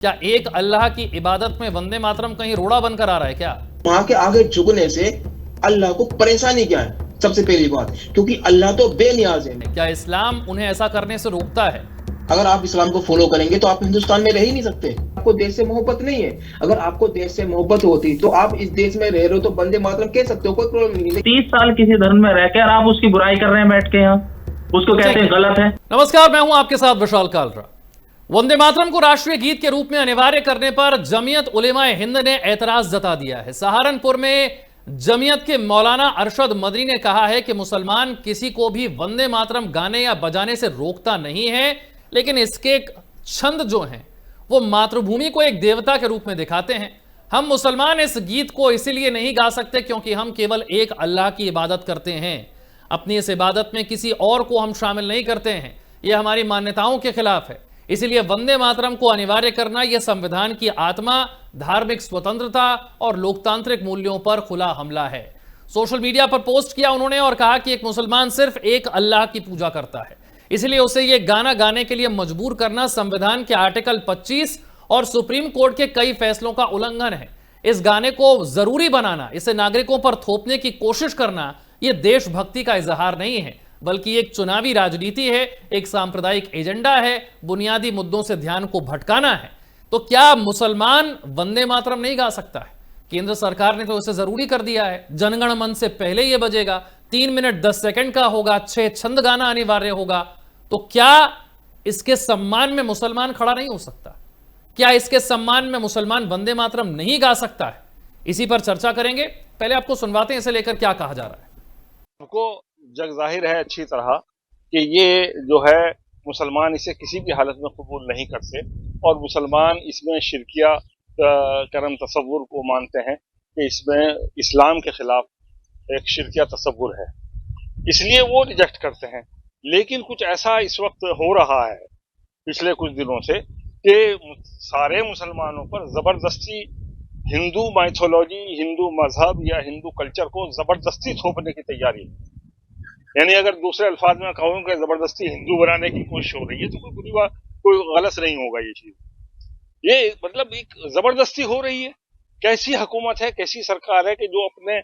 क्या एक अल्लाह की इबादत में वंदे मातरम कहीं रोड़ा बनकर आ रहा है क्या? वहां के आगे झुकने से अल्लाह को परेशानी क्या है? सबसे पहली बात, क्योंकि अल्लाह तो बेनियाज है। क्या इस्लाम उन्हें ऐसा करने से रोकता है? अगर आप इस्लाम को फॉलो करेंगे तो आप हिंदुस्तान में रह ही नहीं सकते। आपको देश से मोहब्बत नहीं है। अगर आपको देश से मोहब्बत होती तो आप इस देश में रह रहे हो तो वंदे मातरम कह सकते हो, कोई प्रॉब्लम नहीं है। 30 साल किसी धर्म में रहकर आप उसकी बुराई कर रहे हैं बैठ के, यहाँ उसको कहते हैं गलत है। नमस्कार, मैं हूं आपके साथ विशाल कालरा। वंदे मातरम को राष्ट्रीय गीत के रूप में अनिवार्य करने पर जमीयत उलेमाए हिंद ने ऐतराज जता दिया है। सहारनपुर में जमीयत के मौलाना अरशद मदनी ने कहा है कि मुसलमान किसी को भी वंदे मातरम गाने या बजाने से रोकता नहीं है, लेकिन इसके छंद जो हैं वो मातृभूमि को एक देवता के रूप में दिखाते हैं। हम मुसलमान इस गीत को इसीलिए नहीं गा सकते क्योंकि हम केवल एक अल्लाह की इबादत करते हैं। अपनी इस इबादत में किसी और को हम शामिल नहीं करते हैं। यह हमारी मान्यताओं के खिलाफ है। इसीलिए वंदे मातरम को अनिवार्य करना यह संविधान की आत्मा, धार्मिक स्वतंत्रता और लोकतांत्रिक मूल्यों पर खुला हमला है। सोशल मीडिया पर पोस्ट किया उन्होंने और कहा कि एक मुसलमान सिर्फ एक अल्लाह की पूजा करता है, इसलिए उसे यह गाना गाने के लिए मजबूर करना संविधान के आर्टिकल 25 और सुप्रीम कोर्ट के कई फैसलों का उल्लंघन है। इस गाने को जरूरी बनाना, इसे नागरिकों पर थोपने की कोशिश करना, यह देशभक्ति का इजहार नहीं है, बल्कि एक चुनावी राजनीति है, एक सांप्रदायिक एजेंडा है, बुनियादी मुद्दों से ध्यान को भटकाना है। तो क्या मुसलमान वंदे मातरम नहीं गा सकता है? केंद्र सरकार ने तो इसे जरूरी कर दिया है। जनगण मन से पहले यह बजेगा, 3 मिनट 10 सेकंड का होगा, 6 छंद गाना अनिवार्य होगा। तो क्या इसके सम्मान में मुसलमान खड़ा नहीं हो सकता? क्या इसके सम्मान में मुसलमान वंदे मातरम नहीं गा सकता है? इसी पर चर्चा करेंगे। पहले आपको सुनवाते हैं इसे लेकर क्या कहा जा रहा है। हमको जग जाहिर है अच्छी तरह कि ये जो है मुसलमान इसे किसी भी हालत में कबूल नहीं करते और मुसलमान इसमें शिरकिया करम तसव्वुर को मानते हैं कि इसमें इस्लाम के खिलाफ एक शिरकिया तसव्वुर है, इसलिए वो रिजेक्ट करते हैं। लेकिन कुछ ऐसा इस वक्त हो रहा है पिछले कुछ दिनों से कि सारे मुसलमानों पर जबरदस्ती हिंदू माइथोलॉजी, हिंदू मजहब या हिंदू कल्चर को जबरदस्ती थोपने की तैयारी है। यानी अगर दूसरे अल्फाज में कहूं कि जबरदस्ती हिंदू बनाने की कोशिश हो रही है तो कोई बुरी बात, कोई गलत नहीं होगा। ये चीज, ये मतलब एक जबरदस्ती हो रही है। कैसी हुकूमत है, कैसी सरकार है कि जो अपने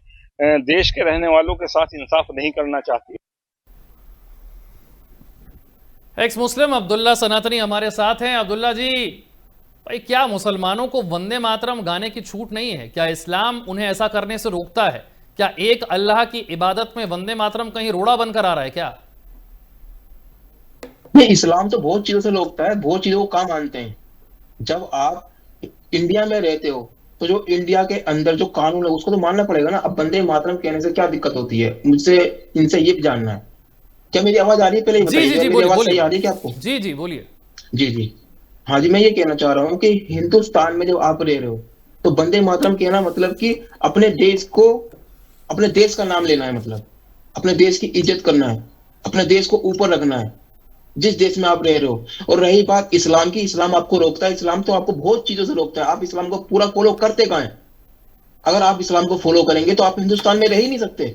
देश के रहने वालों के साथ इंसाफ नहीं करना चाहती। एक्स मुस्लिम अब्दुल्ला सनातनी हमारे साथ हैं। अब्दुल्ला जी, भाई क्या मुसलमानों को वंदे मातरम गाने की छूट नहीं है? क्या इस्लाम उन्हें ऐसा करने से रोकता है? क्या एक अल्लाह की इबादत में वंदे मातरम कहीं रोड़ा बनकर आ रहा है क्या? नहीं, इस्लाम तो बहुत चीजों से रोकता है, बहुत चीजों को काम मानते हैं। जब आप इंडिया में रहते हो तो जो इंडिया के अंदर जो कानून है उसको तो मानना पड़ेगा ना। अब वंदे मातरम कहने से क्या दिक्कत होती है? मुझसे इनसे ये जानना है। क्या मेरी आवाज आ रही है? पहले जी जी जी, मेरी आवाज सही बोलिए। आ रही है क्या आपको? जी जी बोलिए। जी जी, हाँ जी, मैं ये कहना चाह रहा हूँ कि हिंदुस्तान में जब आप रह रहे हो तो वंदे मातरम कहना मतलब कि अपने देश को, अपने देश का नाम लेना है, मतलब अपने देश की इज्जत करना है, अपने देश को ऊपर रखना है जिस देश में आप रह रहे हो। और रही बात इस्लाम की, इस्लाम आपको रोकता है। इस्लाम तो आपको बहुत चीजों से रोकता है। आप इस्लाम को पूरा फॉलो करते कहां हैं? अगर आप इस्लाम को फॉलो करेंगे तो आप हिंदुस्तान में रह ही नहीं सकते,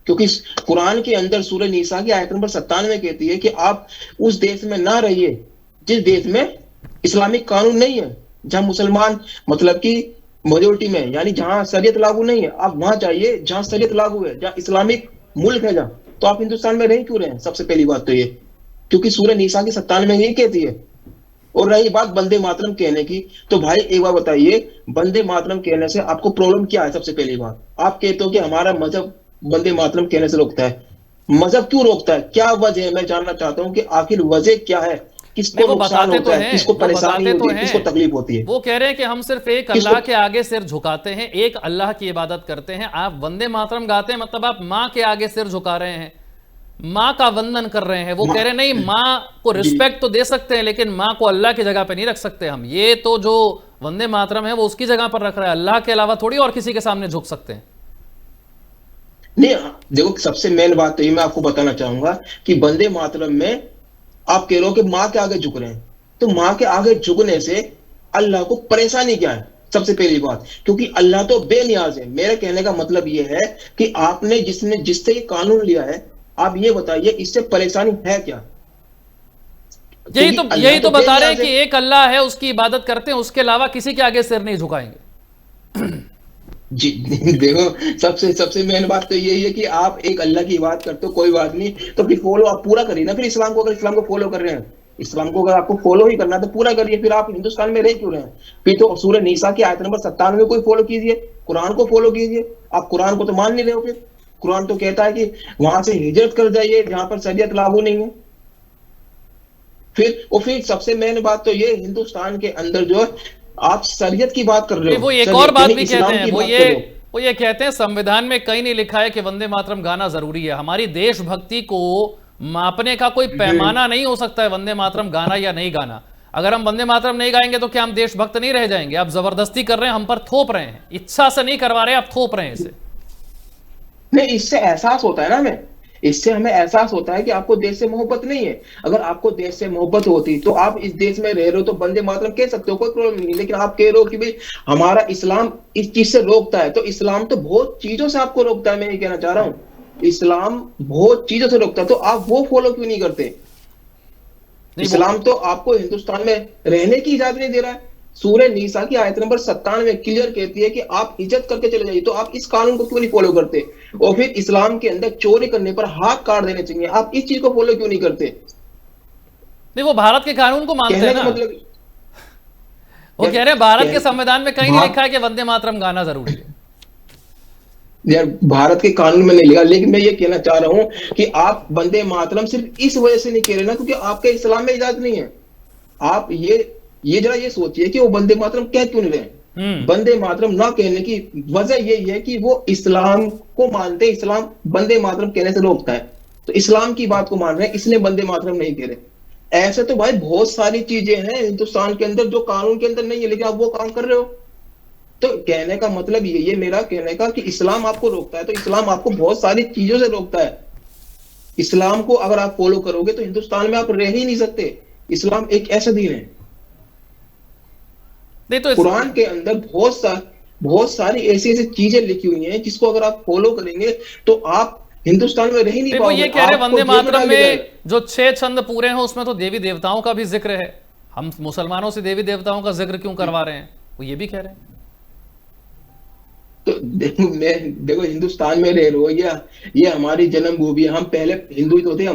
क्योंकि कुरान के अंदर सूरह निसा की आयत नंबर 97 कहती है कि आप उस देश में ना रहिए जिस देश में इस्लामिक कानून नहीं है, जहां मुसलमान मतलब कि मेजोरिटी में, यानी जहां शरीयत लागू नहीं है। आप वहां जाइए जहां शरीयत लागू है, जहां इस्लामिक मुल्क है जहां। तो आप हिंदुस्तान में रह क्यों रहे हैं? सबसे पहली बात तो ये, क्योंकि सूरह निसा की 97 में यही कहती है। और रही बात वंदे मातरम कहने की, तो भाई एक बार बताइए, वंदे मातरम कहने से आपको प्रॉब्लम क्या है? सबसे पहली बात, आप कहते हो कि हमारा मजहब वंदे मातरम कहने से रोकता है। मजहब क्यों रोकता है? क्या वजह है? मैं जानना चाहता हूं कि आखिर वजह क्या है? किसको नुकसान होता है, किसको परेशानी होती है, किसको तकलीफ होती है? वो कह रहे हैं कि हम सिर्फ एक अल्लाह के आगे सिर झुकाते हैं, एक अल्लाह की इबादत करते हैं। आप वंदे मातरम गाते हैं मतलब आप माँ के आगे सिर झुका रहे हैं, माँ का वंदन कर रहे हैं। वो कह रहे हैं नहीं, माँ को रिस्पेक्ट तो दे सकते हैं लेकिन माँ को अल्लाह की जगह पे नहीं रख सकते हम। ये तो जो वंदे मातरम है वो उसकी जगह पर रख रहा है, अल्लाह के अलावा थोड़ी और किसी के सामने झुक सकते हैं। नहीं, देखो, सबसे मेन बात तो ये मैं आपको बताना चाहूंगा कि वंदे मातरम में आप कह रहे हो कि माँ के आगे झुक रहे हैं, तो माँ के आगे झुकने से अल्लाह को परेशानी क्या है? सबसे पहली बात, क्योंकि अल्लाह तो बेनियाज है। मेरे कहने का मतलब ये है कि आपने जिससे ये कानून लिया है, आप ये बताइए इससे परेशानी है क्या? यही तो बता रहे हैं कि एक अल्लाह है, उसकी इबादत करते हैं, उसके अलावा किसी के आगे सिर नहीं झुकाएंगे। जी देखो, सबसे सबसे मेन बात तो यही है कि आप एक अल्लाह की बात करते हो, कोई बात नहीं, तो फिर फॉलो आप पूरा करिए ना। फिर इस्लाम को, अगर इस्लाम को फॉलो कर रहे हैं, इस्लाम को अगर आपको फॉलो ही करना है तो पूरा करिए। फिर आप हिंदुस्तान में रह क्यों रहे हैं? फिर तो सूरह निसा की आयत नंबर 97 को फॉलो कीजिए, कुरान को फॉलो कीजिए। आप कुरान को तो मान नहीं रहे हो। फिर कुरान तो कहता है कि वहां से हिजरत कर जाइए जहां पर शरीयत लागू नहीं है। फिर सबसे मेन बात तो ये, हिंदुस्तान के अंदर जो है आप शरीयत की बात कर रहे हो, वो एक और बात भी कहते हैं, वो ये कहते हैं संविधान में कहीं नहीं लिखा है कि वंदे मातरम गाना जरूरी है। हमारी देशभक्ति को मापने का कोई पैमाना नहीं हो सकता है वंदे मातरम गाना या नहीं गाना। अगर हम वंदे मातरम नहीं गाएंगे तो क्या हम देशभक्त नहीं रह जाएंगे? आप जबरदस्ती कर रहे हैं, हम पर थोप रहे हैं, इच्छा से नहीं करवा रहे, आप थोप रहे हैं इसे। नहीं, इससे एहसास होता है ना हमें, इससे हमें एहसास होता है कि आपको देश से मोहब्बत नहीं है। अगर आपको देश से मोहब्बत होती तो आप इस देश में रह रहे हो तो वंदे मातरम कह सकते हो, कोई प्रॉब्लम नहीं। लेकिन आप कह रहे हो कि भाई हमारा इस्लाम इस चीज से रोकता है, तो इस्लाम तो बहुत चीजों से आपको रोकता है। मैं ये कहना चाह रहा हूँ, इस्लाम बहुत चीजों से रोकता है, तो आप वो फॉलो क्यों नहीं करते? इस्लाम तो आपको हिंदुस्तान में रहने की इजाजत नहीं दे रहा है। सूरह निसा की आयत नंबर 97 में क्लियर कहती है कि आप हिजरत करके चले जाइए, तो आप इस कानून को क्यों नहीं फॉलो करते? और फिर इस्लाम के अंदर चोरी करने पर हाथ काट देने चाहिए, आप इस चीज को फॉलो क्यों नहीं करते? नहीं, वो भारत के कानून को मानते हैं ना, मतलब वो कह रहे हैं भारत के संविधान में कहीं नहीं लिखा है कि वंदे मातरम गाना जरूरी है। यार भारत के कानून में नहीं लिखा, लेकिन मैं ये कहना चाह रहा हूं कि आप वंदे मातरम सिर्फ इस वजह से नहीं कह रहे ना क्योंकि आपके इस्लाम में इजाजत नहीं है। आप ये जरा ये सोचिए कि वो वंदे मातरम कह क्यों नहीं रहे। वंदे मातरम ना कहने की वजह यही है कि वो इस्लाम को मानते, इस्लाम वंदे मातरम कहने से रोकता है, तो इस्लाम की बात को मान रहे हैं, इसलिए वंदे मातरम नहीं कह रहे। ऐसे तो भाई बहुत सारी चीजें हैं हिंदुस्तान के अंदर जो कानून के अंदर नहीं है, लेकिन आप वो काम कर रहे हो। तो कहने का मतलब ये मेरा कहने का कि इस्लाम आपको रोकता है, तो इस्लाम आपको बहुत सारी चीजों से रोकता है। इस्लाम को अगर आप फॉलो करोगे तो हिंदुस्तान में आप रह ही नहीं सकते। इस्लाम एक ऐसा दीन है, नहीं तो कुरान के अंदर बहुत सारी ऐसी ऐसी चीजें लिखी हुई हैं जिसको अगर आप फॉलो करेंगे तो आप हिंदुस्तान में रह ही नहीं पाओगे। वो ये कह रहे वंदे मातरम में जो 6 छंद पूरे हैं उसमें तो देवी देवताओं का भी जिक्र है, हम मुसलमानों से देवी देवताओं का जिक्र क्यों करवा रहे हैं? वो ये भी कह रहे हैं। तो देखो हिंदुस्तान में रह रहे हो, ये हमारी जन्मभूमि है। हम पहले हिंदू ही तो थे।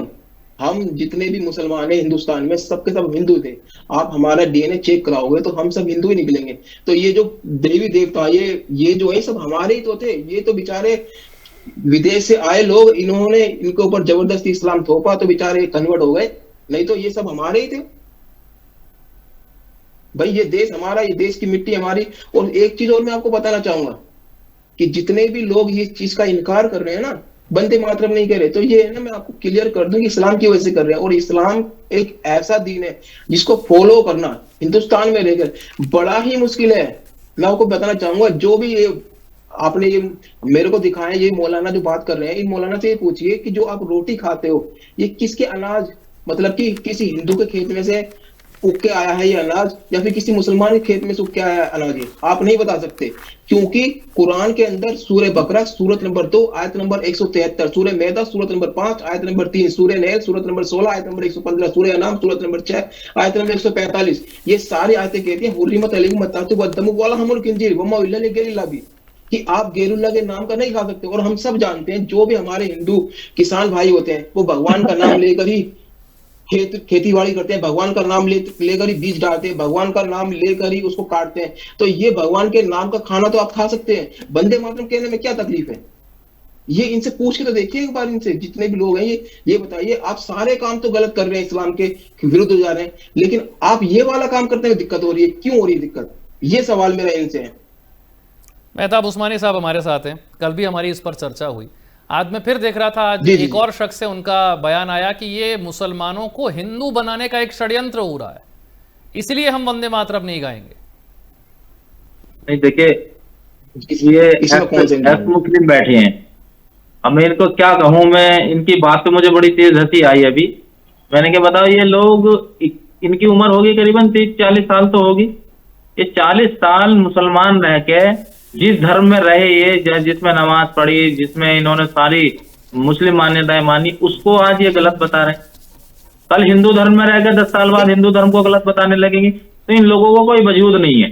हम जितने भी मुसलमान हैं हिंदुस्तान में सबके सब हिंदू थे। आप हमारा डीएनए चेक कराओगे तो हम सब हिंदू ही निकलेंगे। तो ये जो देवी देवता ये जो है सब हमारे ही तो थे। ये तो बेचारे विदेश से आए लोग, इन्होंने इनके ऊपर जबरदस्ती इस्लाम थोपा तो बेचारे कन्वर्ट हो गए, नहीं तो ये सब हमारे ही थे भाई। ये देश हमारा, ये देश की मिट्टी हमारी। और एक चीज और मैं आपको बताना चाहूंगा कि जितने भी लोग ये चीज का इनकार कर रहे हैं ना, वंदे मातरम नहीं कह रहे, तो ये है ना, मैं आपको क्लियर कर दूं कि इस्लाम की वजह से कर रहे हैं। और इस्लाम एक ऐसा दीन है जिसको फॉलो करना हिंदुस्तान में रहकर बड़ा ही मुश्किल है। मैं आपको बताना चाहूंगा, जो भी आपने ये मेरे को दिखाया, ये मौलाना जो बात कर रहे हैं, इन मौलाना से ये पूछिए कि जो आप रोटी खाते हो ये किसके अनाज, मतलब कि किसी हिंदू के खेत में से उग के आया है ये अनाज या फिर किसी मुसलमान के खेत में से उग के आया है अनाज? ये आप नहीं बता सकते, क्योंकि कुरान के अंदर सूरह बकरा सूरत नंबर 2 आयत नंबर 173, सूरह मैदा सूरत नंबर 5 आयत नंबर 3, सूरह नहल सूरत नंबर 16 आयत नंबर 115, सूरह अनाम सूरत नंबर 6 आयत नंबर 145, ये सारी आयतें कहती हैं हुर्रिमत अलैकुम अत्तातु वद्दमु वलहमुल खिंजीर वमा उहिल्ला लिगैरिल्लाह भी, कि आप गैरुल्लाह के नाम का नहीं खा सकते। और हम सब जानते हैं जो भी हमारे हिंदू किसान भाई होते हैं वो भगवान का नाम लेकर ही खेती बाड़ी करते हैं, भगवान का नाम लेकर ही बीज डालते हैं, भगवान का नाम लेकर ही उसको काटते हैं। तो ये भगवान के नाम का खाना तो आप खा सकते हैं, वंदे मातरम कहने में क्या तकलीफ है? ये इनसे पूछ के तो देखिए एक बार, इनसे जितने भी लोग हैं ये बताइए। आप सारे काम तो गलत कर रहे हैं, इस्लाम के विरुद्ध हो जा रहे हैं, लेकिन आप ये वाला काम करते हुए दिक्कत हो रही है, क्यों हो रही है दिक्कत? ये सवाल मेरा इनसे है। मेहताब उस्मानी साहब हमारे साथ हैं, कल भी हमारी इस पर चर्चा हुई। आज मैं फिर देख रहा था, आज एक और शख्स से उनका बयान आया कि ये मुसलमानों को हिंदू बनाने का एक षड्यंत्र हो रहा है, इसलिए हम वंदे मातरम नहीं गाएंगे। नहीं देखिए, ये मुस्लिम बैठे हैं, अब मैं इनको क्या कहूं, मैं इनकी बात पे मुझे बड़ी तेज हंसी आई अभी। मैंने क्या बताओ, ये लोग, इनकी उम्र होगी करीबन 30-40 साल तो होगी। ये 40 साल मुसलमान रह के जिस धर्म में रहे, ये जिसमें नमाज पढ़ी, जिसमें इन्होंने सारी मुस्लिम मान्यताएं मानी, उसको आज ये गलत बता रहे हैं। कल हिंदू धर्म में रहकर 10 साल बाद हिंदू धर्म को गलत बताने लगेंगे, तो इन लोगों को कोई वजूद नहीं है।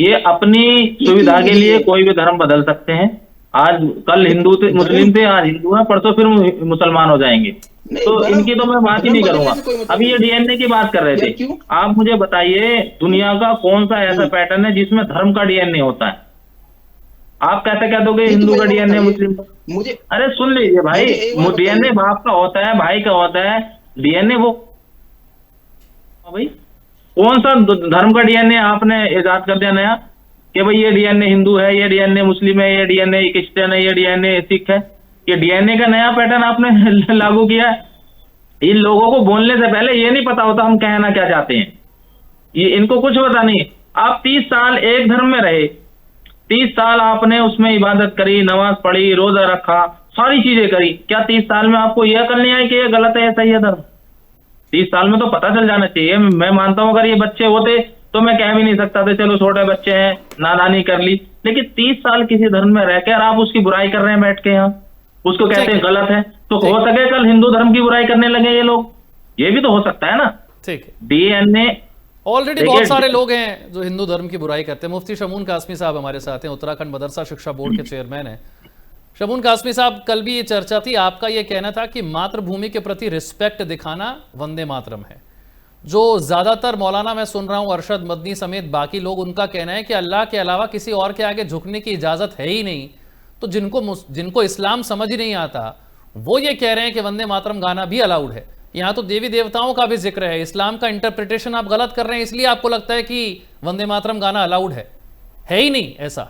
ये अपनी सुविधा के लिए कोई भी धर्म बदल सकते हैं। आज कल हिंदू थे, मुस्लिम थे, आज हिंदू हैं, परसों फिर मुसलमान हो जाएंगे। तो इनकी तो मैं बात ही नहीं करूंगा। अभी ये डीएनए की बात कर रहे थे, आप मुझे बताइए दुनिया का कौन सा ऐसा पैटर्न है जिसमें धर्म का डीएनए होता है? आप कैसे कह दोगे हिंदू का डीएनए मुस्लिम का? मुझे अरे सुन लीजिए भाई, डीएनए बाप का होता है, भाई का होता है, डीएनए वो भाई कौन सा धर्म का डीएनए आपने इजाद कर दिया नया कि भाई ये डीएनए हिंदू है, ये डीएनए मुस्लिम है, ये डीएनए क्रिश्चियन है, ये डीएनए सिख है? ये डीएनए का नया पैटर्न आपने लागू किया है। इन लोगों को बोलने से पहले ये नहीं पता होता हम कहना क्या चाहते हैं, ये इनको कुछ पता नहीं। आप 30 साल एक धर्म में रहे, 30 साल आपने उसमें इबादत करी, नमाज पढ़ी, रोजा रखा, सारी चीजें करी, क्या 30 साल में आपको यह अकल नहीं आई कि ये गलत है, ये सही है धर्म? 30 साल में तो पता चल जाना चाहिए। मैं मानता हूं अगर ये बच्चे होते तो मैं कह भी नहीं सकता था चलो छोटे बच्चे हैं, नादानी कर ली, लेकिन 30 साल किसी धर्म में रहकर आप उसकी बुराई कर रहे हैं बैठ के, यहाँ उसको कहते हैं गलत है, तो हो सके कल हिंदू धर्म की बुराई करने लगे ये लोग, ये भी तो हो सकता है ना। ठीक है, डीएनए ऑलरेडी बहुत सारे लोग हैं जो हिंदू धर्म की बुराई करते हैं। मुफ्ती शमून कासमी साहब हमारे साथ हैं, उत्तराखंड मदरसा शिक्षा बोर्ड के चेयरमैन हैं। शमून कासमी साहब, कल भी ये चर्चा थी, आपका ये कहना था कि मातृभूमि के प्रति रिस्पेक्ट दिखाना वंदे मातरम है। जो ज्यादातर मौलाना मैं सुन रहा हूं, अरशद मदनी समेत बाकी लोग, उनका कहना है कि अल्लाह के अलावा किसी और के आगे झुकने की इजाजत है ही नहीं। तो जिनको इस्लाम समझ ही नहीं आता वो ये कह रहे हैं कि वंदे मातरम गाना भी अलाउड है। यहाँ तो देवी देवताओं का भी जिक्र है, इस्लाम का इंटरप्रिटेशन आप गलत कर रहे हैं, इसलिए आपको लगता है कि वंदे मातरम गाना अलाउड है ही नहीं ऐसा।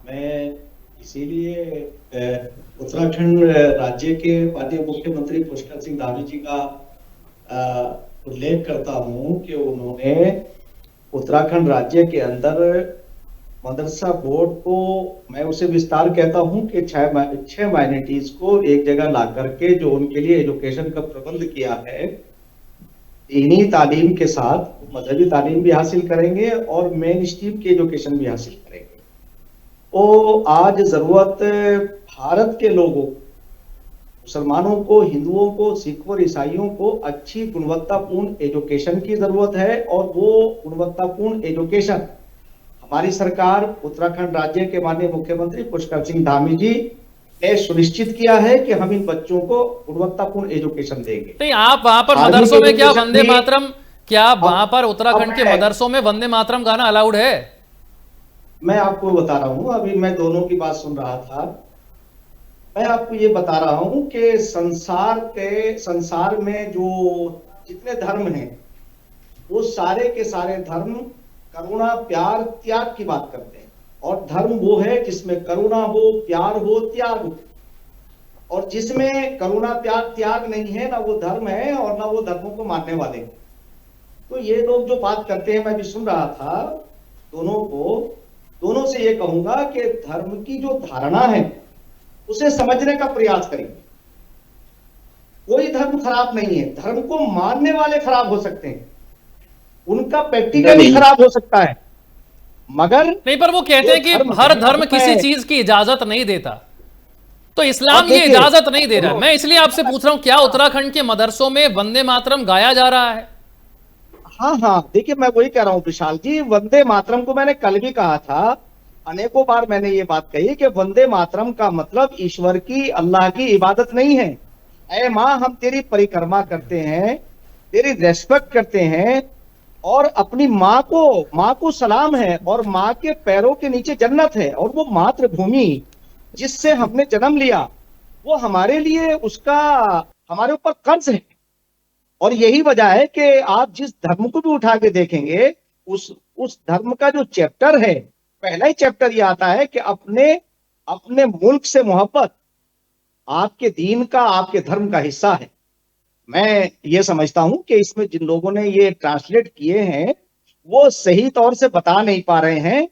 मैं इसीलिए उत्तराखंड राज्य के माननीय मुख्यमंत्री पुष्कर सिंह धामी जी का उल्लेख करता हूं कि उन्होंने उत्तराखंड राज्य के अंदर मदरसा बोर्ड को, मैं उसे विस्तार कहता हूं कि 6 माइनॉरिटीज को एक जगह ला करके जो उनके लिए एजुकेशन का प्रबंध किया है, दीनी तालीम के साथ मजहबी तालीम भी हासिल करेंगे और मेन स्ट्रीम की एजुकेशन भी हासिल करेंगे। तो आज जरूरत भारत के लोगों, मुसलमानों को, हिंदुओं को, सिखों और ईसाइयों को अच्छी गुणवत्तापूर्ण एजुकेशन की जरूरत है, और वो गुणवत्तापूर्ण एजुकेशन हमारी सरकार, उत्तराखंड राज्य के माननीय मुख्यमंत्री पुष्कर सिंह धामी जी ने सुनिश्चित किया है कि हम इन बच्चों को गुणवत्तापूर्ण एजुकेशन देंगे। नहीं, आप वहां पर मदरसों में क्या वंदे मातरम, क्या वहां पर उत्तराखंड के मदरसों में वंदे मातरम गाना अलाउड है? मैं आपको बता रहा हूं, अभी मैं दोनों की बात सुन रहा था, मैं आपको ये बता रहा हूं कि संसार में जो जितने धर्म हैं वो सारे के सारे धर्म करुणा, प्यार, त्याग की बात करते हैं, और धर्म वो है जिसमें करुणा हो, प्यार हो, त्याग हो, और जिसमें करुणा, प्यार, त्याग नहीं है ना वो धर्म है और ना वो धर्मों को मानने वाले। तो ये लोग जो बात करते हैं, मैं भी सुन रहा था, दोनों से ये कहूंगा कि धर्म की जो धारणा है उसे समझने का प्रयास करेंगे। कोई धर्म खराब नहीं है, धर्म को मानने वाले खराब हो सकते हैं, उनका प्रैक्टिकली खराब हो सकता है, मगर नहीं, पर वो कहते हैं कि हर धर्म किसी चीज की इजाजत नहीं देता, तो इस्लाम ये इजाजत नहीं दे रहा है। मैं इसलिए आपसे पूछ रहा हूं, क्या उत्तराखंड के मदरसों में वंदे मातरम गाया जा रहा है? हाँ, देखिए मैं वही कह रहा हूँ विशाल जी, वंदे मातरम को मैंने कल भी कहा था, अनेकों बार मैंने ये बात कही कि वंदे मातरम का मतलब ईश्वर की, अल्लाह की इबादत नहीं है। ऐ माँ, हम तेरी परिक्रमा करते हैं, तेरी रेस्पेक्ट करते हैं, और अपनी माँ को सलाम है, और माँ के पैरों के नीचे जन्नत है, और वो मातृभूमि जिससे हमने जन्म लिया वो हमारे लिए, उसका हमारे ऊपर कर्ज है। और यही वजह है कि आप जिस धर्म को भी उठा के देखेंगे, उस धर्म का जो चैप्टर है, पहला ही चैप्टर ये आता है कि अपने मुल्क से मोहब्बत आपके दीन का, आपके धर्म का हिस्सा है। मैं ये समझता हूं कि इसमें जिन लोगों ने ये ट्रांसलेट किए हैं वो सही तौर से बता नहीं पा रहे हैं।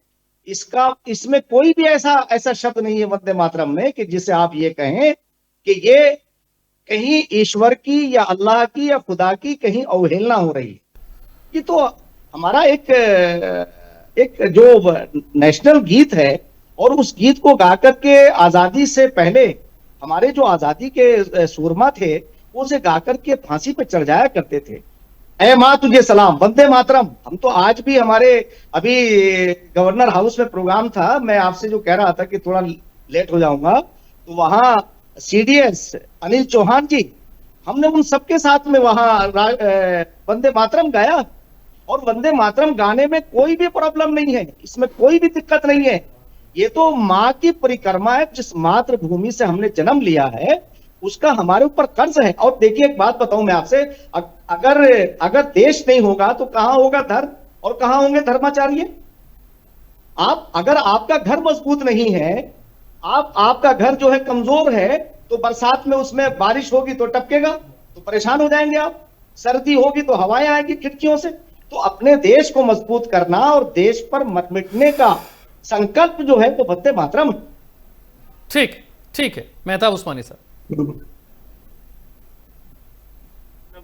इसमें कोई भी ऐसा शब्द नहीं है वंदे मातरम में कि जिसे आप ये कहें कि ये कहीं ईश्वर की या अल्लाह की या खुदा की कहीं अवहेलना हो रही है। ये तो हमारा एक जो नेशनल गीत है, और उस गीत को गा करके आजादी से पहले हमारे जो आजादी के सूरमा थे वो उसे गाकर के फांसी पे चढ़ जाया करते थे। ऐ माँ तुझे सलाम, वंदे मातरम। हम तो आज भी हमारे अभी गवर्नर हाउस में प्रोग्राम था, मैं आपसे जो कह रहा था कि थोड़ा लेट हो जाऊंगा, तो वहां सीडीएस अनिल चौहान जी, हमने उन सबके साथ में वहां वंदे मातरम गाया। और वंदे मातरम गाने में कोई भी प्रॉब्लम नहीं है, इसमें कोई भी दिक्कत नहीं है। ये तो माँ की परिक्रमा है, जिस मातृभूमि से हमने जन्म लिया है उसका हमारे ऊपर कर्ज है। और देखिए एक बात बताऊं मैं आपसे, अगर देश नहीं होगा तो कहां होगा धर्म, और कहां होंगे धर्माचार्य? आप अगर आपका घर मजबूत नहीं है, आपका घर जो है कमजोर है, तो बरसात में उसमें बारिश होगी तो टपकेगा, तो परेशान हो जाएंगे आप। सर्दी होगी तो हवाएं आएगी खिड़कियों से। तो अपने देश को मजबूत करना और देश पर मत मिटने का संकल्प जो है वो वंदे मातरम। ठीक ठीक है, मेहताब उस्मानी साहब।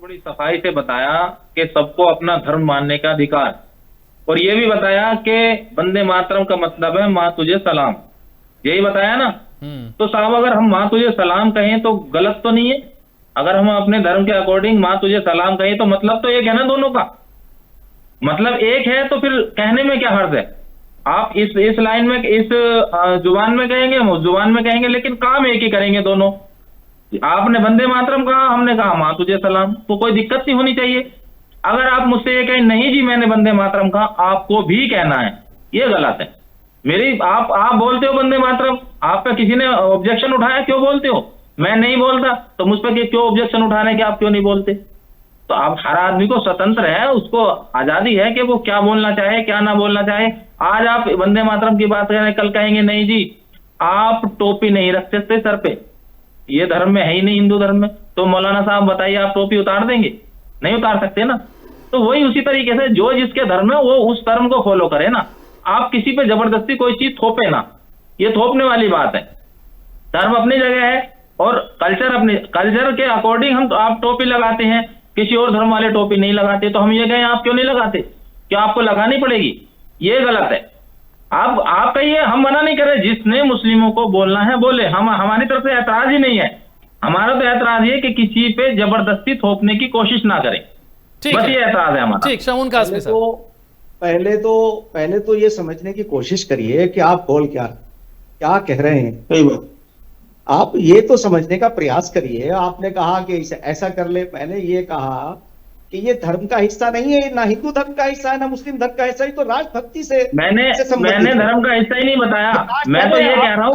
बड़ी सफाई से बताया कि सबको अपना धर्म मानने का अधिकार, और ये भी बताया कि वंदे मातरम का मतलब है माँ तुझे सलाम, यही बताया ना। तो साहब अगर हम माँ तुझे सलाम कहें तो गलत तो नहीं है? अगर हम अपने धर्म के अकॉर्डिंग माँ तुझे सलाम कहें तो मतलब तो एक है ना, दोनों का मतलब एक है, तो फिर कहने में क्या हर्ज है? आप इस लाइन में, इस जुबान में कहेंगे, हम उस जुबान में कहेंगे, लेकिन काम एक ही करेंगे दोनों। आपने वंदे मातरम कहा, हमने कहा माँ तुझे सलाम, तो कोई दिक्कत नहीं होनी चाहिए। अगर आप मुझसे ये कहें नहीं जी मैंने वंदे मातरम कहा, आपको भी कहना है, ये गलत है। मेरी आप बोलते हो वंदे मातरम, आप पे किसी ने ऑब्जेक्शन उठाया, क्यों बोलते हो? मैं नहीं बोलता तो मुझ पर क्यों ऑब्जेक्शन उठाने के आप क्यों नहीं बोलते? तो आप, हर आदमी को स्वतंत्र है, उसको आजादी है कि वो क्या बोलना चाहे क्या ना बोलना चाहे। आज आप वंदे मातरम की बात करें, कल कहेंगे नहीं जी आप टोपी नहीं रख सकते सर पे, ये धर्म में है ही नहीं, हिंदू धर्म में। तो मौलाना साहब बताइए, आप टोपी उतार देंगे? नहीं उतार सकते ना। तो वही उसी तरीके से जो जिसके धर्म है वो उस धर्म को फॉलो करे ना। आप किसी पे जबरदस्ती कोई चीज थोपे ना, ये थोपने वाली बात है। धर्म अपनी जगह है और कल्चर अपने, कल्चर के अकॉर्डिंग हम, आप टोपी लगाते हैं, किसी और धर्म वाले टोपी नहीं लगाते, तो हम ये कहें आप क्यों नहीं लगाते, क्या आपको लगानी पड़ेगी? ये गलत है। आप कहिए, हम मना नहीं कर रहे, जिसने मुस्लिमों को बोलना है बोले, हम, हमारी तरफ से ऐतराज ही नहीं है। हमारा तो ऐतराज ये कि किसी पे जबरदस्ती थोपने की कोशिश ना करें, बस ये ऐतराज है हमारा। ठीक, शमून कासमी साहब, पहले तो ये समझने की कोशिश करिए कि आप बोल क्या कह रहे हैं। सही बात। आप ये तो समझने का प्रयास करिए। आपने कहा कि ऐसा कर ले, मैंने ये कहा कि ये धर्म का हिस्सा नहीं है, ना हिंदू धर्म का हिस्सा है ना मुस्लिम धर्म का हिस्सा है, तो राजभक्ति से मैंने धर्म का हिस्सा ही नहीं बताया, मैं तो ये कह रहा हूँ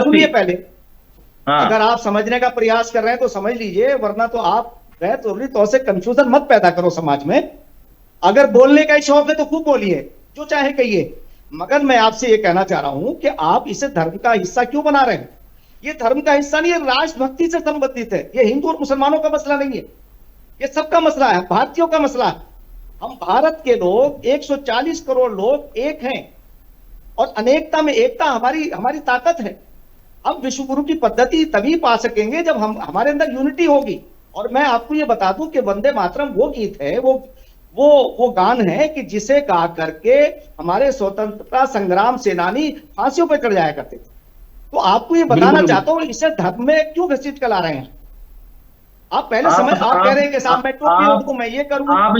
सुनिए पहले, अगर आप समझने का प्रयास कर रहे हैं तो समझ लीजिए, वरना तो आप गैर जरूरी तौर से कंफ्यूजन मत पैदा करो समाज में। अगर बोलने का ही शौक है तो खूब बोलिए, जो चाहे कहिए, मगर मैं आपसे ये कहना चाह रहा हूं कि आप इसे धर्म का हिस्सा क्यों बना रहे हैं? ये धर्म का हिस्सा नहीं है, राजभक्ति से संबंधित है। ये हिंदू और मुसलमानों का मसला नहीं है, ये सबका मसला है, भारतीयों का मसला है। हम भारत के लोग 140 करोड़ लोग एक हैं, और अनेकता में एकता हमारी ताकत है। हम विश्व गुरु की पद्धति तभी पा सकेंगे जब हमारे अंदर यूनिटी होगी। और मैं आपको ये बता दूं कि वंदे मातरम वो गीत है, वो गान है कि जिसे गा करके हमारे स्वतंत्रता संग्राम सेनानी फांसियों पर चढ़ जाया करते थे। तो आपको ये बताना चाहता हूं, इसे धर्म में क्यों घसीट कर ला रहे हैं आप? पहले समझ, आप कह रहे हैं कि साहब मैं टोपी ओढ़, मैं ये करूं, आप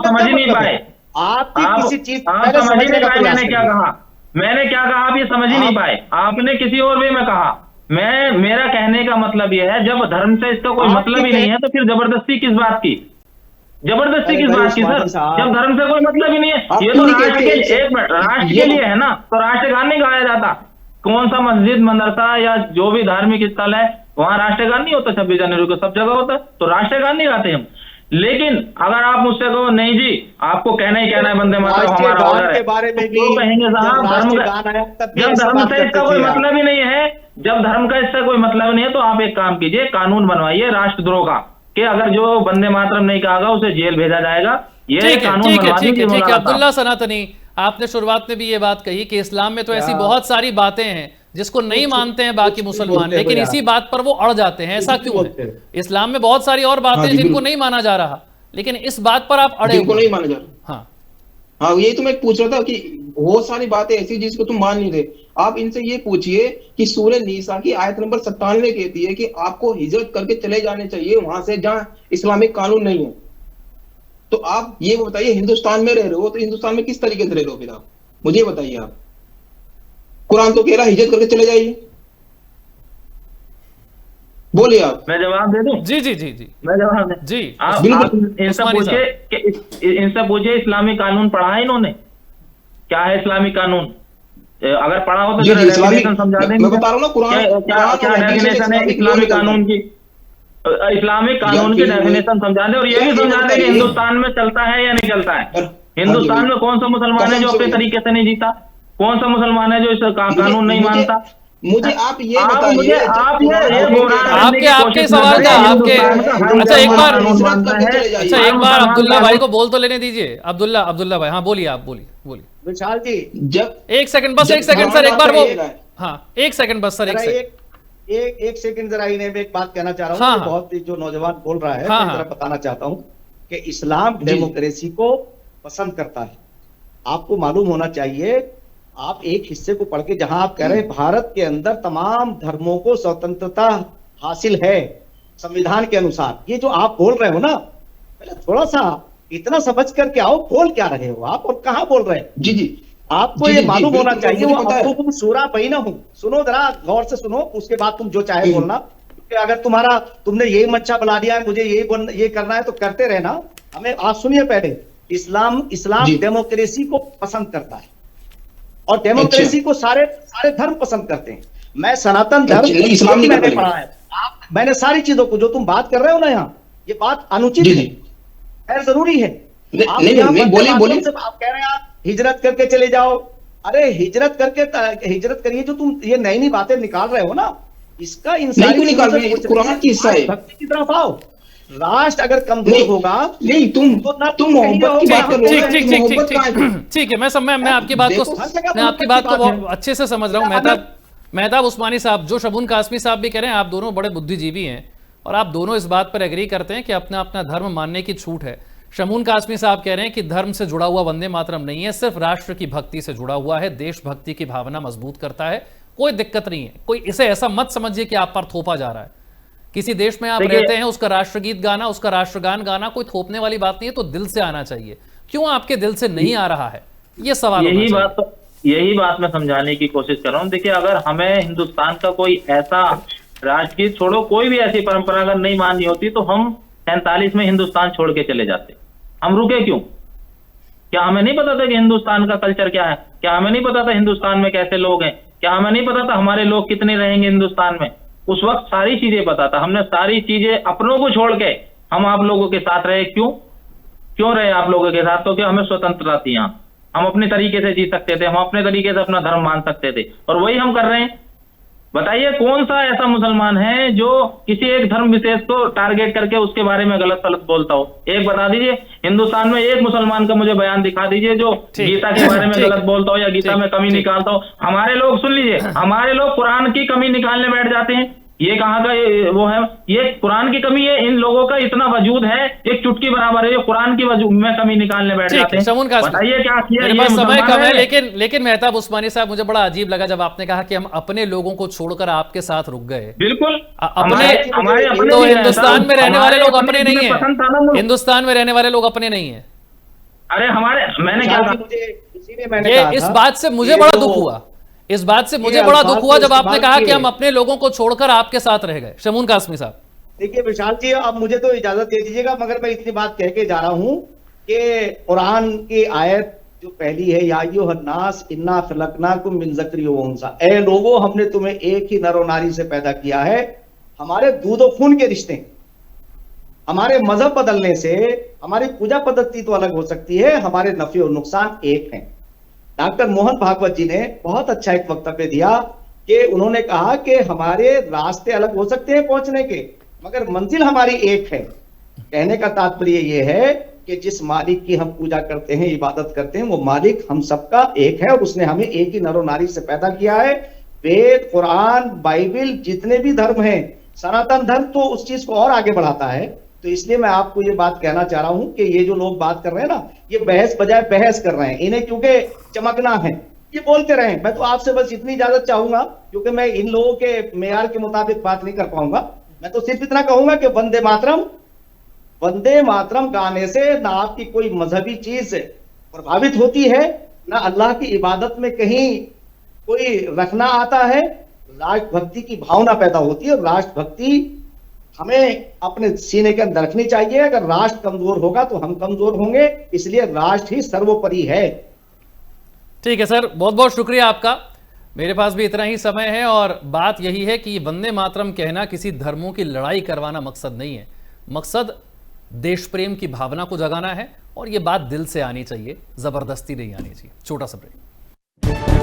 समझ ही नहीं पाए। आपकी किसी चीज पहले समझने का प्रयास, मैंने क्या कहा आप ये समझ ही नहीं पाए। आपने किसी और वे में कहा, मेरा कहने का मतलब यह है, जब धर्म से इसका कोई मतलब ही नहीं है तो फिर जबरदस्ती किस बात की? जबरदस्ती किस बात की सर, जब धर्म से कोई मतलब ही नहीं है। ये तो राष्ट्र के लिए है ना, तो राष्ट्रगान नहीं गाया जाता। कौन सा मस्जिद, मदरसा या जो भी धार्मिक स्थल है वहां राष्ट्रगान नहीं होता? 26 जनवरी को सब जगह होता है, तो राष्ट्रगान नहीं गाते हम। लेकिन अगर आप मुझसे कहो नहीं जी आपको कहना ही कहना है वंदे मातरम हमारा ऑर्डर है, तो कहेंगे साहब जब धर्म से इसका कोई मतलब ही नहीं है, जब धर्म का इससे कोई मतलब नहीं है, तो आप एक काम कीजिए, कानून बनवाइए राष्ट्रद्रोह का, कि अगर जो वंदे मातरम नहीं कहा उसे जेल भेजा जाएगा। ये कानून बनवा दीजिए। अब्दुल्ला सनातनी, आपने शुरुआत में भी ये बात कही कि इस्लाम में तो ऐसी बहुत सारी बातें हैं जिसको नहीं मानते हैं बाकी मुसलमान, लेकिन इसी बात पर वो अड़ जाते हैं। ऐसा क्यों है? इस्लाम में बहुत सारी और बातें हैं जिनको नहीं माना जा रहा, लेकिन इस बात पर आप अड़े जिनको नहीं माना जा रहा। हाँ, यही तो मैं पूछ रहा था कि बहुत सारी बातें ऐसी जिसको तुम मान नहीं रहे। आप इनसे ये पूछिए कि सूरह निसा की आयत नंबर 97 कहती है कि आपको हिजरत करके चले जाने चाहिए वहां से जहां इस्लामिक कानून नहीं है। तो आप ये बताइए, हिंदुस्तान में रह रहे हो तो हिंदुस्तान में किस तरीके से रह रहे हो फिर आप मुझे बताइए। आप कुरान तो कह रहा है हिजरत करके चले जाइए, बोलिए आप। मैं जवाब दे दूं? जी जी जी जी मैं जवाब दे जी आप इनसे उस्मानी पूछिए कि इनसे पूछिए इस्लामी कानून पढ़ा है इन्होंने? क्या है इस्लामी कानून? अगर पढ़ा हो तो जी, जी, इस्लामी डेफिनेशन समझा देंगे। मैं बता रहा हूँ ना, कुरान क्या डेफिनेशन है इस्लामी कानून की? इस्लामिक कानून की डेफिनेशन समझा दें, और ये भी समझा दें कि हिंदुस्तान में चलता है या नहीं चलता है। हिंदुस्तान में कौन सा मुसलमान है जो अपने तरीके से नहीं जीता? कौन सा मुसलमान है जो इस कानून नहीं मानता? मुझे आप ये बताइए, आपके सवाल का आपके अच्छा एक बार अब्दुल्ला भाई को बोल तो लेने दीजिए। अब्दुल्ला भाई, हाँ बोलिए, आप बोलिए। विशाल जी, जब एक सेकंड सर, एक बार वो, हाँ एक सेकंड बस सर, एक सेकंड जरा इन्हें मैं एक बात कहना चाह रहा हूँ। हाँ, बहुत जो नौजवान बोल रहा है, हाँ, मैं जरा बताना चाहता हूँ कि इस्लाम डेमोक्रेसी को पसंद करता है। आपको मालूम होना चाहिए, आप एक हिस्से को पढ़ के जहां आप कह रहे हैं भारत के अंदर तमाम धर्मों को स्वतंत्रता हासिल है संविधान के अनुसार, ये जो आप बोल रहे हो ना, पहले थोड़ा सा इतना समझ करके आओ, बोल क्या रहे हो आप और कहां बोल रहे हैं। जी जी, आपको ये मालूम होना चाहिए, वो अब्दुकुम सूरा बैनहुम, सुनो जरा गौर से सुनो, उसके बाद तुम जो चाहे बोलना। क्योंकि अगर तुमने यही मच्छा बना दिया है, मुझे ये करना है तो करते रहना। हमें आज सुनिए, पहले इस्लाम डेमोक्रेसी को पसंद करता है और डेमोक्रेसी को सारे धर्म पसंद करते हैं। मैं सनातन धर्म इस्लाम मैंने पढ़ा है, मैंने सारी चीजों को जो तुम बात कर रहे हो ना यहाँ, ये बात अनुचित है, खैर जरूरी है। आप कह रहे हैं आप हिजरत करके चले जाओ, अरे हिजरत करिए। जो तुम ये नई नई बातें निकाल रहे हो ना, इसका कुरान की हिस्सा है। भक्ति की तरफ आओ। राष्ट्र अगर कमजोर होगा, नहीं तुम मोहब्बत की बात कर रहे हो। ठीक है, मैं आपकी बात को बहुत अच्छे से समझ रहा हूँ। मेहताब उस्मानी साहब, जो शबून कासमी साहब भी कह रहे हैं, आप दोनों बड़े बुद्धिजीवी हैं और आप दोनों इस बात पर एग्री करते हैं कि अपना अपना धर्म मानने की छूट है। शमून कासमी साहब कह रहे हैं कि धर्म से जुड़ा हुआ वंदे मातरम नहीं है, सिर्फ राष्ट्र की भक्ति से जुड़ा हुआ है, देशभक्ति की भावना मजबूत करता है, कोई दिक्कत नहीं है। कोई इसे ऐसा मत समझिए कि आप पर थोपा जा रहा है। किसी देश में आप रहते हैं, उसका राष्ट्रगीत गाना, उसका राष्ट्रगान गाना कोई थोपने वाली बात नहीं है, तो दिल से आना चाहिए। क्यों आपके दिल से नहीं आ रहा है, ये सवाल। यही बात मैं समझाने की कोशिश कर रहा हूँ। देखिए, अगर हमें हिंदुस्तान का कोई ऐसा राष्ट्रगीत छोड़ो, कोई भी ऐसी परंपरा अगर नहीं माननी होती तो हम 47 में हिंदुस्तान छोड़ के चले जाते। हम रुके क्यों? क्या हमें नहीं पता था कि हिंदुस्तान का कल्चर क्या है? क्या हमें नहीं पता था हिंदुस्तान में कैसे लोग हैं? क्या हमें नहीं पता था हमारे लोग कितने रहेंगे हिंदुस्तान में? उस वक्त सारी चीजें पता था। हमने सारी चीजें अपनों को छोड़ के हम आप लोगों के साथ रहे। क्यों रहे आप लोगों के साथ? तो क्या हमें स्वतंत्रता थी, यहाँ हम अपने तरीके से जी सकते थे, हम अपने तरीके से अपना धर्म मान सकते थे, और वही हम कर रहे हैं। बताइए कौन सा ऐसा मुसलमान है जो किसी एक धर्म विशेष को टारगेट करके उसके बारे में गलत सलत बोलता हो? एक बता दीजिए, हिंदुस्तान में एक मुसलमान का मुझे बयान दिखा दीजिए जो गीता के बारे में गलत बोलता हो या गीता में कमी निकालता हो। हमारे लोग, सुन लीजिए, हमारे लोग कुरान की कमी निकालने बैठ जाते हैं। ये कहाँ का वो है? ये कुरान की कमी है। इन लोगों का इतना वजूद है, एक चुटकी बराबर है, ये कुरान की वजूद में कमी निकालने बैठ जाते हैं। बताइए क्या किया? मेरे पास समय कम है, लेकिन मेहताब उस्मानी साहब, मुझे बड़ा अजीब लगा जब आपने कहा कि हम अपने लोगों को छोड़कर आपके साथ रुक गए। बिल्कुल, अपने तो हिंदुस्तान में रहने वाले लोग अपने नहीं है, हिंदुस्तान में रहने वाले लोग अपने नहीं है। अरे हमारे, मैंने क्या कहा, इस बात से मुझे बड़ा दुख हुआ, इस बात से मुझे बड़ा दुख हुआ जब आपने कहा कि हम अपने लोगों को छोड़कर आपके साथ रह गए। शमून कासमी साहब, देखिए विशाल जी, अब मुझे तो इजाजत दे दीजिएगा, मगर मैं इतनी बात कह के जा रहा हूं कि कुरान की आयत जो पहली है, या अय्युहन्नास इन्ना खलकनाकुम मिन ज़करिन व उन्सा, ए लोगों हमने तुम्हें एक ही नर और नारी से पैदा किया है। हमारे दूध और खून के रिश्ते, हमारे मजहब बदलने से हमारी पूजा पद्धति तो अलग हो सकती है, हमारे नफे और नुकसान एक हैं। डॉक्टर मोहन भागवत जी ने बहुत अच्छा एक वक्तव्य दिया कि उन्होंने कहा कि हमारे रास्ते अलग हो सकते हैं पहुंचने के, मगर मंजिल हमारी एक है। कहने का तात्पर्य यह है कि जिस मालिक की हम पूजा करते हैं, इबादत करते हैं, वो मालिक हम सबका एक है और उसने हमें एक ही नर और नारी से पैदा किया है। वेद, कुरान, बाइबिल, जितने भी धर्म हैं, सनातन धर्म तो उस चीज को और आगे बढ़ाता है। तो इसलिए मैं आपको ये बात कहना चाह रहा हूं कि ये जो लोग बात कर रहे हैं ना, ये बहस बजाय बहस कर रहे हैं, इन्हें क्योंकि चमकना है, ये बोलते रहे। मैं तो आपसे बस इतनी इजाजत चाहूंगा, क्योंकि मैं इन लोगों के मेयार के मुताबिक बात नहीं कर पाऊंगा। मैं तो सिर्फ इतना कहूंगा कि वंदे मातरम गाने से ना आपकी कोई मजहबी चीज प्रभावित होती है, ना अल्लाह की इबादत में कहीं कोई रखना आता है। राष्ट्रभक्ति की भावना पैदा होती है, और राष्ट्रभक्ति हमें अपने सीने के अंदर रखनी चाहिए। अगर राष्ट्र कमजोर होगा तो हम कमजोर होंगे, इसलिए राष्ट्र ही सर्वोपरि है। ठीक है सर, बहुत बहुत शुक्रिया आपका। मेरे पास भी इतना ही समय है, और बात यही है कि वंदे मातरम कहना किसी धर्मों की लड़ाई करवाना मकसद नहीं है। मकसद देश प्रेम की भावना को जगाना है, और यह बात दिल से आनी चाहिए, जबरदस्ती नहीं आनी चाहिए। छोटा सा ब्रेक।